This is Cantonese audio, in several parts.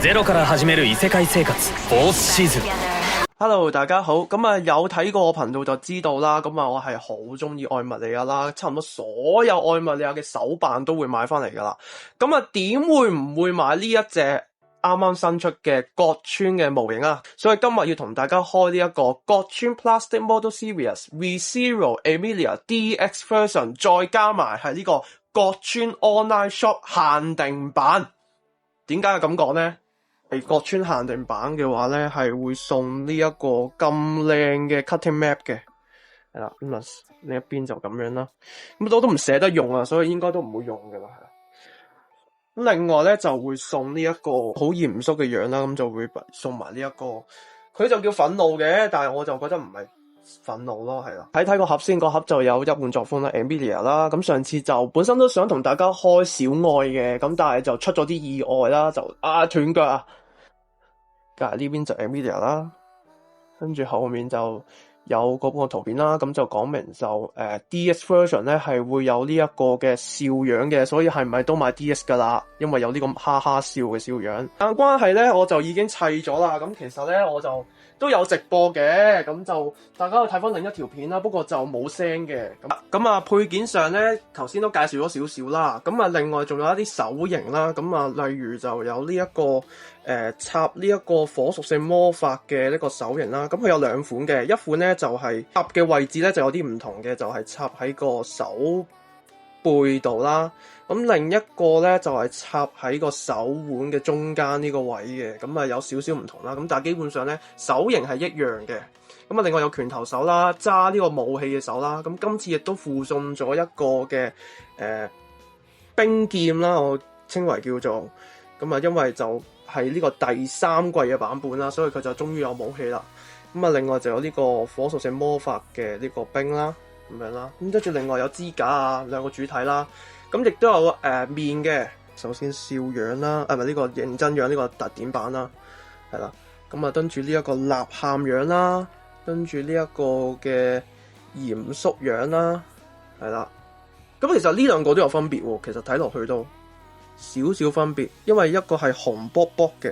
ゼロから始める異世界生活フォースシーズン。 Hello， 大家好，咁啊有睇過我頻道就知道啦，咁啊我係好中意愛瑪利亞啦，差唔多所有愛瑪利亞嘅手辦都會買翻嚟噶啦，咁啊點會唔會買呢一隻啱啱新出嘅角川嘅模型啊？所以今日要同大家開呢一個角川 Plastic Model Series ReZero Emilia DX Version， 再加埋係呢個角川 Online Shop 限定版。點解咁講呢？係角川限定版嘅話咧，係會送呢一個咁靚嘅 cutting map 嘅，係啦，咁啊呢一邊就咁樣啦。咁我都唔捨得用啊，所以應該都唔會用噶啦。咁另外咧就會送呢一個好嚴肅嘅樣啦，咁就會送埋呢一個，佢就叫憤怒嘅，但係我就覺得唔係憤怒咯，係啦。睇個盒先，個盒就有一換作風啦 ，Emilia 啦。咁上次就本身都想同大家開小愛嘅，咁但係就出咗啲意外啦，就斷腳啊！隔籬呢邊就 Emilia 啦，跟住後面就有嗰個圖片啦，咁就講明就DS version 咧係會有呢一個嘅笑樣嘅，所以係咪都買 DS 噶啦？因為有呢個哈哈笑嘅笑樣。但關係咧，我就已經砌咗啦。咁其實咧我就都有直播嘅，咁就大家去睇翻另一條片啦。不過就冇聲嘅。咁啊配件上咧，頭先都介紹咗少少啦。咁啊另外仲有一啲手型啦。咁啊例如就有呢一個插呢一個火屬性魔法嘅呢個手型啦。咁佢有兩款嘅，一款咧就係插嘅位置咧就有啲唔同嘅，就係插喺個手背度啦。咁另一個咧就係插喺個手腕嘅中間呢個位嘅，咁啊有少少唔同啦。咁但係基本上咧手型係一樣嘅。咁啊另外有拳頭手啦，揸呢個武器嘅手啦。咁今次亦都附送咗一個嘅冰劍啦，我稱為叫做。咁啊因為就係呢個第3季嘅版本啦，所以佢就終於有武器啦。咁啊另外就有呢個火屬性魔法嘅呢個冰啦，咁樣啦。咁跟住另外有支架啊，兩個主體啦。咁亦都有面嘅，首先笑樣啦，唔係呢個認真樣呢個特典版啦，係啦。咁啊跟住呢一個吶喊樣啦，跟住呢一個嘅嚴肅樣啦，係啦。咁其實呢兩個都有分別喎，其實睇落去都少少分別，因為一個係紅卜卜嘅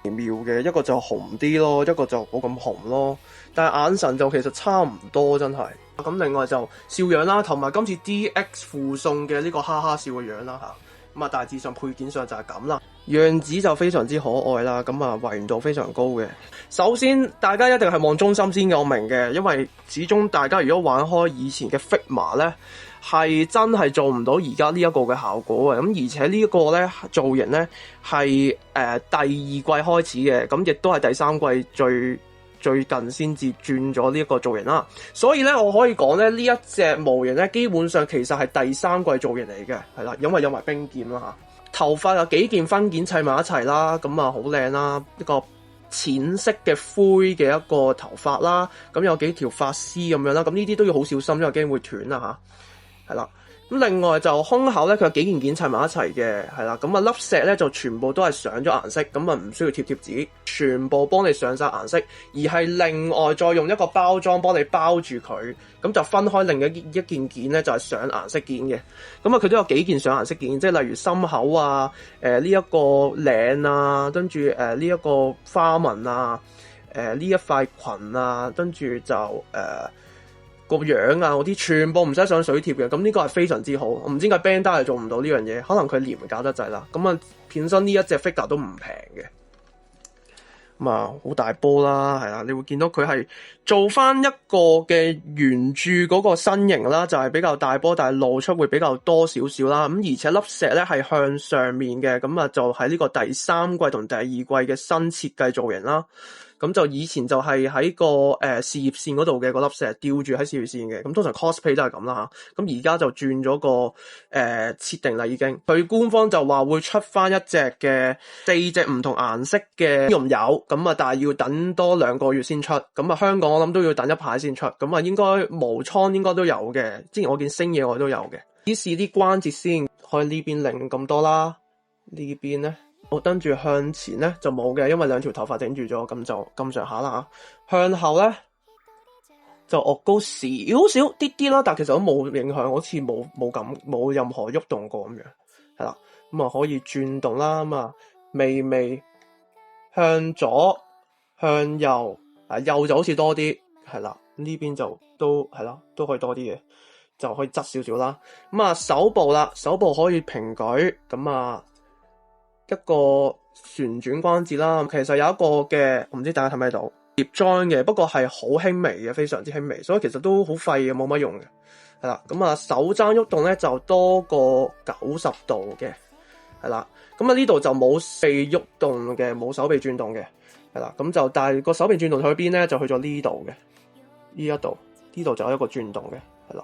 妙嘅，一個就紅啲咯，一個就冇咁紅咯。但係眼神就其實差唔多，真係。咁另外就笑樣啦，同埋今次 DX 附送嘅呢個哈哈笑嘅樣啦嚇。咁啊大致上配件上就係咁啦，樣子就非常之可愛啦。咁啊還原度非常高嘅。首先大家一定係望中心先嘅，我明嘅，因為始終大家如果玩開以前嘅 Figma 咧，係真係做唔到而家呢一個嘅效果嘅。咁而且呢一個咧造型咧係第2季開始嘅，咁亦都係第3季最近先至轉咗呢一個造型啦。所以咧我可以講咧呢一隻模型咧基本上其實係第3季造型嚟嘅，係啦，因為有埋冰劍啦嚇。頭髮有幾件分件砌埋一齊啦，咁啊好靚啦，一個淺色嘅灰嘅一個頭髮啦，咁有幾條髮絲咁樣啦，咁呢啲都要好小心，因為驚會斷啦嚇，係啦。咁另外就胸口咧，佢有幾件件砌埋一齊嘅，係啦。咁啊粒石咧就全部都係上咗顏色，咁啊唔需要貼紙，全部幫你上晒顏色，而係另外再用一個包裝幫你包住佢，咁就分開另一件件咧就係上顏色件嘅。咁啊佢都有幾件上顏色件，即係例如心口啊，呢一個領啊，跟住呢一個花紋啊，呢一塊裙啊，跟住就個樣啊，嗰啲全部唔使上水貼嘅，咁呢個係非常之好。我唔知點解 Bandai 係做唔到呢樣嘢，可能佢廉價得滯啦。咁啊，片身呢一隻 figure 都唔平嘅，咁啊好大波啦，係啦，你會見到佢係做翻一個嘅原著嗰個身形啦，就係比較大波，但係露出會比較多少少啦。咁而且粒石咧係向上面嘅，咁啊就喺呢個第3季同第2季嘅新設計造型啦。咁就以前就係喺個事業線嗰度嘅嗰粒石吊住喺事業線嘅，咁通常 cosplay 都係咁啦嚇。咁而家就轉咗個設定啦，已經。佢官方就話會出翻一隻嘅4隻唔同顏色嘅用油，咁啊但係要等多2個月先出。咁啊香港我諗都要等一排先出。咁啊應該無倉應該都有嘅，之前我見星野我都有嘅。試啲關節先，可以呢邊擰咁多啦，呢邊咧。我跟住向前咧就冇嘅，因為兩條頭髮頂住咗，咁就咁上下啦嚇。向後咧就惡高少少啲啦，但其實都冇影響，好似冇任何喐動過咁樣，係啦。咁啊可以轉動啦，咁啊微向左、向右，右就好似多啲，係啦，呢邊就都係啦，都可以多啲嘅，就可以側少少啦。咁啊，手部啦，手部可以平舉，咁啊一個旋轉關節啦，其實有一個嘅，我唔知大家睇唔睇到疊 join 嘅，不過係好輕微嘅，非常之輕微，所以其實都好廢嘅，冇乜用嘅，係啦。咁啊，手踭喐動咧就多過90度嘅，係啦。咁啊呢度就冇四喐動嘅，冇手臂轉動嘅，係啦。咁就但係個手臂轉動去邊咧，就去咗呢度嘅，呢一度，呢度就有一個轉動嘅，係啦。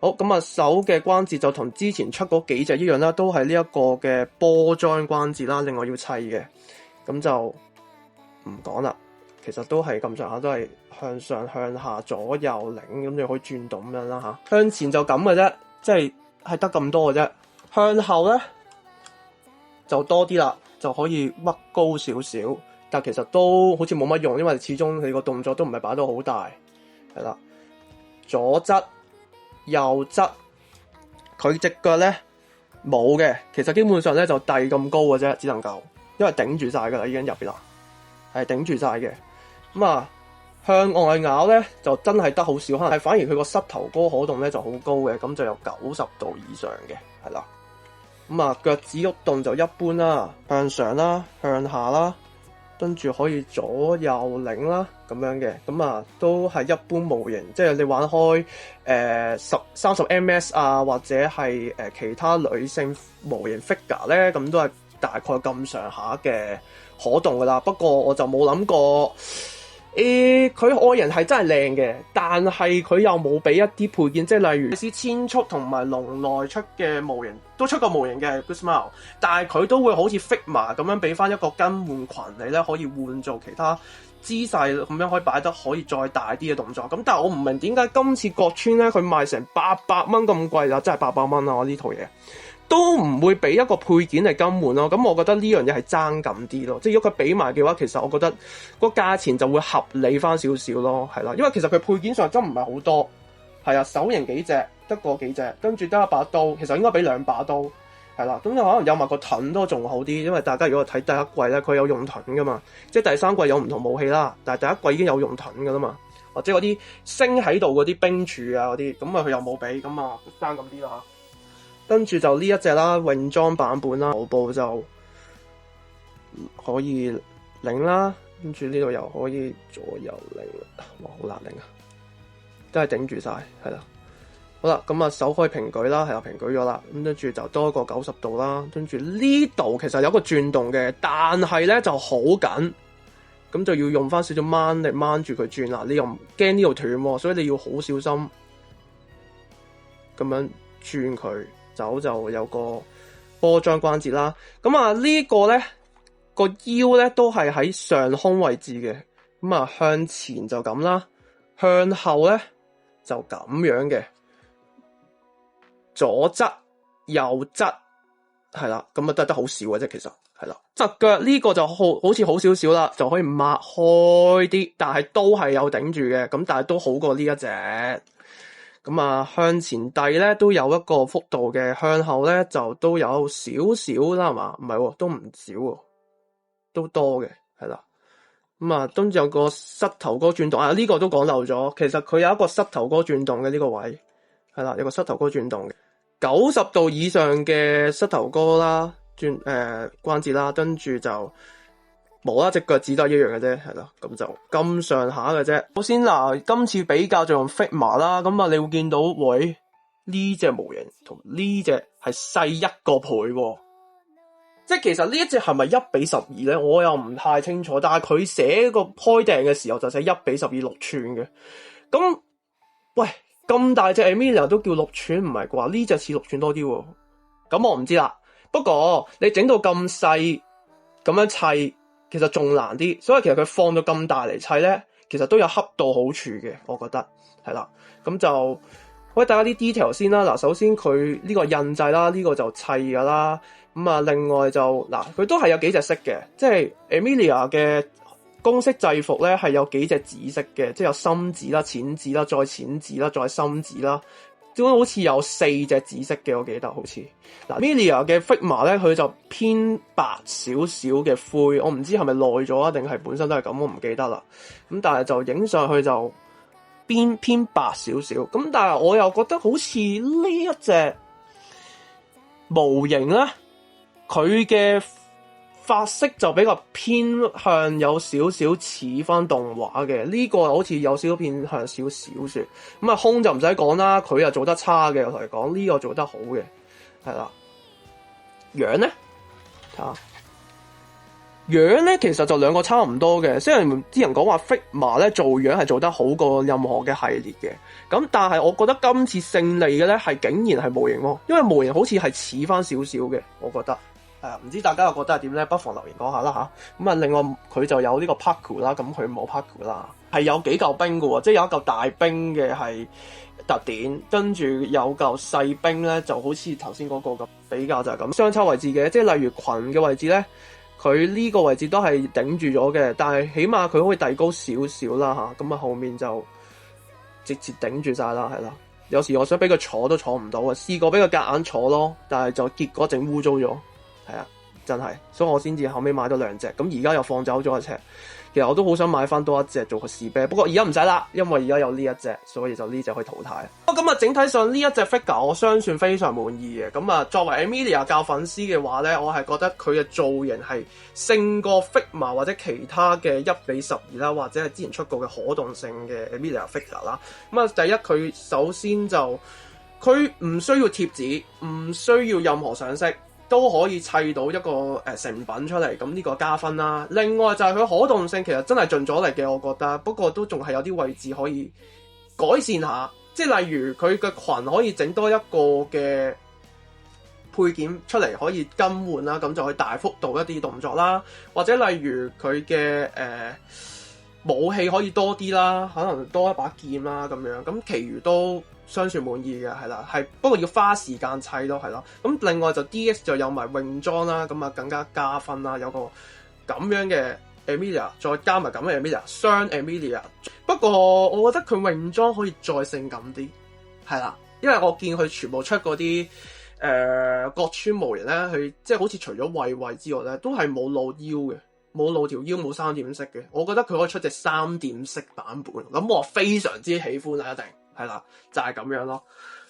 好，咁啊手嘅關節就同之前出嗰幾隻一樣啦，都係呢一個嘅波 join 關節啦，另外要砌嘅，咁就唔講啦。其實都係咁上下，都係向上向下左右擰，咁你可以轉動咁樣啦吓。向前就咁嘅啫，即係得咁多嘅啫。向後咧就多啲啦，就可以屈高少少，但其實都好似冇乜用，因為始終你個動作都唔係擺到好大，係啦。左側右側，佢隻腳咧冇嘅，其實基本上咧就遞咁高嘅啫，只能夠，因為頂住晒噶啦，已經入邊啦，係頂住晒嘅。咁啊，向外咬咧就真係得好少，可能係反而佢個膝頭哥可動咧就好高嘅，咁就有90度以上嘅，係啦。咁啊，腳趾喐動就一般啦，向上啦，向下啦，跟住可以左右擰啦，咁樣嘅，咁啊都係一般模型，即係你玩開30 ms 啊，或者係其他女性模型 figure 咧，咁都係大概咁上下嘅可動噶啦。不過我就冇諗過。佢外形係真係靚嘅，但係佢又冇俾一啲配件，即係例如啲千速同埋龍內出嘅模型，都出過模型嘅 Good Smile， 但係佢都會好似 Figma 咁樣俾翻一個更換裙你咧，可以換做其他姿勢咁樣，可以擺得可以再大啲嘅動作。咁但係我唔明點解今次國村咧佢賣成800蚊咁貴啦，真係800蚊啊！我呢套嘢。都唔會俾一個配件嚟更換咯，咁我覺得呢樣嘢係爭咁啲咯，即係如果佢俾埋嘅話，其實我覺得個價錢就會合理翻少少咯，係啦，因為其實佢配件上真唔係好多，係啊，手型幾隻，得個幾隻，跟住得一把刀，其實應該俾2把刀，係啦，咁可能有埋個盾都仲好啲，因為大家如果睇第一季咧，佢有用盾噶嘛，即係第3季有唔同武器啦，但係第一季已經有用盾噶啦嘛，或者嗰啲升喺度嗰啲兵柱啊嗰啲，咁啊佢又冇俾，咁啊爭咁啲啦。跟住就呢一隻啦，泳裝版本啦，頭部就可以擰啦，跟住呢度又可以左右擰，哇，好難擰啊，都係頂住晒，係啦。好啦，咁啊手可以平舉啦，係啦，平舉咗啦，咁跟住就多一個90度啦，跟住呢度其實有個轉動嘅，但係咧就好緊，咁就要用翻少少掹力掹住佢轉啦，你又唔驚呢度斷，所以你要好小心咁樣轉佢。走就有個波張關節啦，咁啊呢個咧個腰咧都係喺上胸位置嘅，咁啊向前就咁啦，向後咧就咁樣嘅，左側右側係啦，咁啊得好少嘅啫，其實係啦，側腳呢個就好似好少少啦，就可以擘開啲，但係都係有頂住嘅，咁但係都好過呢一隻。咁啊，向前遞咧都有一個幅度嘅，向後咧就都有少少啦，係嘛？唔係，都唔少喎，都多嘅，係啦。咁啊，跟住有個膝頭哥轉動啊，呢個都講漏咗。其實佢有一個膝頭哥轉動嘅呢個位，係啦，有個膝頭哥轉動嘅90度以上嘅膝頭哥啦，關節啦，跟住就。冇啦，隻腳趾都係一樣嘅啫，係啦，咁就咁上下嘅啫。首先嗱，今次比較就用 Figma 啦，咁啊，你會見到，喂，呢隻模型同呢隻係細1個倍喎，即係其實呢一隻係咪1:12咧？我又唔太清楚，但係佢寫個開訂嘅時候就寫1:12 6寸嘅。咁，喂，咁大隻 Emilia 都叫6寸，唔係啩？呢隻似6寸多啲喎。咁我唔知啦。不過你整到咁細咁樣砌。其實仲難啲，所以其實佢放到咁大嚟砌咧，其實都有恰到好處嘅，我覺得係啦。咁就可以大家啲 detail 先啦。嗱，首先佢呢個印製啦，呢個就砌噶啦。咁啊，另外就嗱，佢都係有幾隻色嘅，即係 Emilia 嘅公式制服咧係有幾隻紫色嘅，即係有深紫啦、淺紫啦、再淺紫啦、再深紫啦。點解好似有4隻紫色嘅，我記得好似。嗱 Emilia 嘅 Figma 咧，佢就偏白少少嘅灰，我唔知係咪耐咗啊，定係本身都係咁，我唔記得啦。咁但係就影上去就偏白少少。咁但係我又覺得好似呢一隻模型咧，佢嘅髮色就比較偏向有少少似翻動畫嘅，呢個好似有少少偏向少小說。咁啊，空就唔使講啦，佢又做得差嘅，我同你講呢個做得好嘅，係啦。樣咧，睇下樣咧，其實就兩個差唔多嘅。雖然啲人講話 Figma 咧做樣係做得好過任何嘅系列嘅，咁但係我覺得今次勝利嘅咧係竟然係模型喎，因為模型好似係似翻少少嘅，我覺得。唔知大家又覺得係點咧？不妨留言講下啦嚇。咁啊，另外佢就有呢個 Paku 啦，咁佢冇 Paku 啦，係有幾嚿冰嘅喎，即係有一嚿大冰嘅係特點，跟住有嚿細冰咧，就好似頭先嗰個咁比較就係咁相差位置嘅，即係例如裙嘅位置咧，佢呢個位置都係頂住咗嘅，但係起碼佢可以遞高少少啦嚇，咁啊後面就直接頂住晒啦，係啦。有時我想俾佢坐都坐唔到啊，試過俾佢夾硬坐咯，但係就結果整污糟咗。係啊，真係，所以我先至後尾買咗2隻，咁而家又放走咗一隻。其實我都好想買翻多一隻做個試啤，不過而家唔使啦，因為而家有呢一隻，所以就呢隻可以淘汰。咁啊，整體上呢一隻 figure 我相信非常滿意嘅。咁啊，作為 Emilia 教粉絲嘅話咧，我係覺得佢嘅造型係勝過 Figma 或者其他嘅1:12啦，或者係之前出過嘅可動性嘅 Emilia figure 啦。咁啊，第一佢首先就佢唔需要貼紙，唔需要任何上色，都可以砌到一個成品出嚟，咁呢個加分啦。另外就係佢可動性其實真係盡咗力嘅，我覺得。不過都仲係有啲位置可以改善下，即係例如佢嘅裙可以整多一個嘅配件出嚟，可以更換啦，咁就可以大幅度一啲動作啦。或者例如佢嘅武器可以多啲啦，可能多一把劍啦咁樣。咁其餘都相算滿意嘅，係啦，係不過要花時間砌咯，係咯。咁另外就 DX 就有埋泳裝啦，咁啊更加加分啦，有個咁樣嘅 Emilia， 再加埋咁嘅 Emilia， 雙 Emilia。不過我覺得佢泳裝可以再性感啲，係啦，因為我見佢全部出嗰啲角川模型咧，佢即係好似除咗位之外咧，都係冇露腰嘅，冇露條腰，冇3點式嘅。我覺得佢可以出隻3點式版本，咁我非常之喜歡啊，一定。係啦，就係咁樣咯。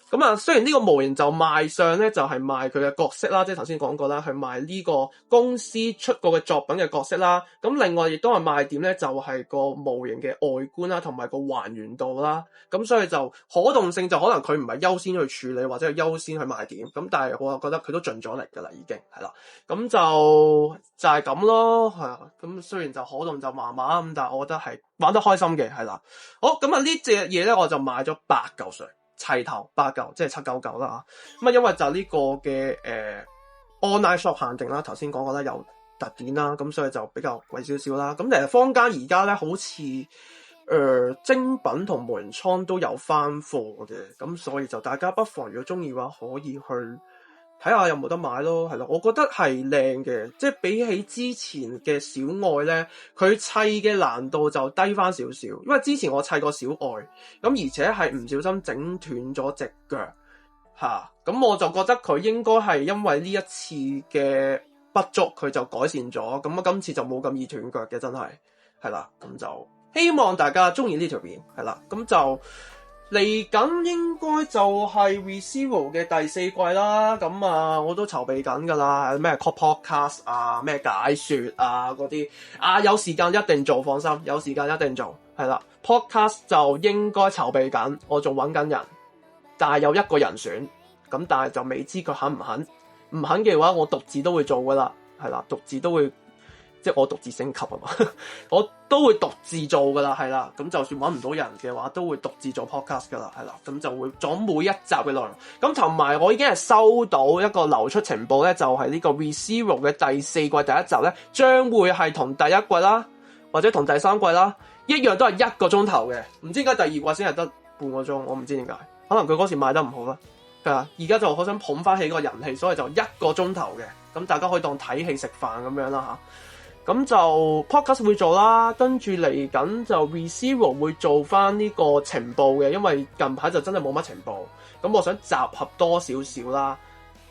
咁啊，雖然呢個模型就賣相咧，就係賣佢嘅角色啦，即係頭先講過啦，係賣呢個公司出過嘅作品嘅角色啦。咁另外亦都係賣點咧，就係個模型嘅外觀啦，同埋個還原度啦。咁所以就可動性就可能佢唔係優先去處理或者係優先去賣點。咁但係我覺得佢都盡咗力噶啦，已經係啦。咁就係咁咯，係啊。咁雖然就可動就麻麻咁，但係我覺得係玩得開心嘅，係啦。好，咁啊呢隻嘢咧，我就買咗8嚿水。齊頭8嚿，即係799啦嚇。咁啊，因為就呢個嘅online shop 限定啦，頭先講過啦，有特典啦，咁所以就比較貴少少啦。咁其實坊間而家咧，好似精品同模型倉都有翻貨嘅，咁所以就大家不妨如果中意嘅話，可以去睇下有冇得買咯，係咯，我覺得係靚嘅，即係比起之前嘅小愛咧，佢砌嘅難度就低翻少少，因為之前我砌過小愛，咁而且係唔小心整斷咗隻腳嚇，咁我就覺得佢應該係因為呢一次嘅不足，佢就改善咗，咁啊今次就冇咁易斷腳嘅，真係係啦，咁就希望大家中意呢條片，係啦，咁就。嚟緊應該就係 ReZero 嘅第4季啦，咁啊我都籌備緊㗎啦，咩 podcast 啊，咩解說啊嗰啲啊，有時間一定做，放心，有時間一定做，係啦。podcast 就應該籌備緊，我仲揾緊人，但係有一個人選，咁但係就未知佢肯唔肯，唔肯嘅話我獨自都會做㗎啦，係啦，獨自都會。即係我獨自升級啊嘛，我都會獨自做噶啦，係啦，咁就算揾唔到人嘅話，都會獨自做 podcast 噶啦，係啦，咁就會做每一集嘅內容。咁同埋我已經係收到一個流出情報咧，就係呢個 ReZero 嘅第4季第1集咧，將會係同第1季啦，或者同第3季啦，一樣都係1個鐘頭嘅。唔知點解第2季先係得半個鐘，我唔知點解，可能佢嗰時賣得唔好啦。係啊，而家就好想捧翻起個人氣，所以就1個鐘頭嘅，咁大家可以當睇戲食飯咁樣啦嚇。咁就 podcast 會做啦，跟住嚟緊就 ReZero 會做翻呢個情報嘅，因為近排就真係冇乜情報。咁我想集合多少少啦。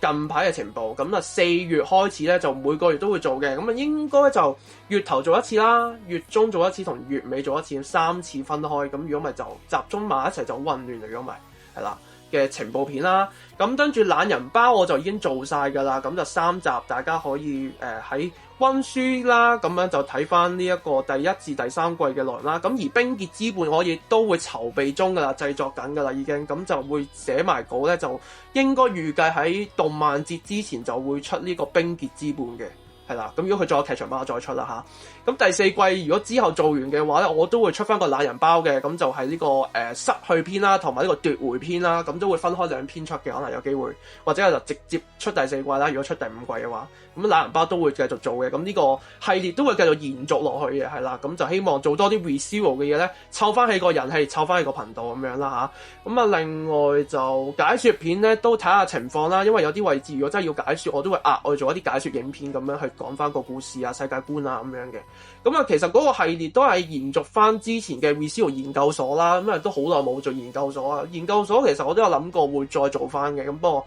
近排嘅情報，咁啊4月開始咧就每個月都會做嘅，咁啊應該就月頭做一次啦，月中做一次同月尾做一次，3次分開，咁如果咪就集中埋一齊就好混亂嚟，如果咪係啦嘅情報片啦，咁跟住懶人包我就已經做晒㗎啦，咁就3集大家可以喺溫書啦，咁樣就睇翻呢一個第1至第3季嘅內容啦。咁而冰結之絆我亦都會籌備中㗎啦，製作緊㗎啦已經，咁就會寫埋稿咧，就應該預計喺動漫節之前就會出呢個冰結之絆嘅。係啦，咁如果佢再有劇場版，我再出啦嚇。咁第4季如果之後做完嘅話咧，我都會出翻個懶人包嘅，咁就係呢個失去篇啦，同埋呢個奪回篇啦，咁都會分開2篇出嘅，可能有機會，或者係就直接出第4季啦。如果出第5季嘅話，咁懶人包都會繼續做嘅，咁呢個系列都會繼續延續落去嘅，係啦。咁就希望做多啲 ReZero 嘅嘢咧，湊翻起個人氣，湊翻起個頻道咁樣啦嚇。咁啊，另外就解說片咧都睇下情況啦，因為有啲位置如果真係要解說，我都會額外做一啲解說影片咁樣去講翻個故事啊、世界觀啊咁樣嘅。咁啊，其實嗰個系列都係延續翻之前嘅 ReZero 研究所啦，咁啊都好耐冇做研究所啊。研究所其實我都有諗過會再做翻嘅，咁不過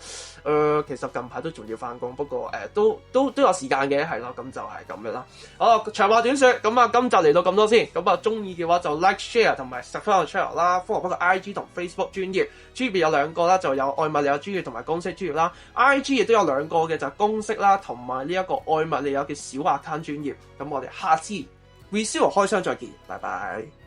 其實近排都仲要翻工，不過都有時間嘅，係咯，咁就係咁樣啦。好，長話短說，咁啊今集嚟到咁多先，咁啊中意嘅話就 like share 同埋 subscribe 個 channel 啦，follow 翻個 IG 同 Facebook 專頁，專頁有2個啦，就有愛物利友專頁同埋公式專頁啦 ，IG 亦都有2個嘅，就係公式啦同埋呢一個愛物利友嘅小 account 專頁。咁我哋下次 ReZero 開箱再見，拜拜。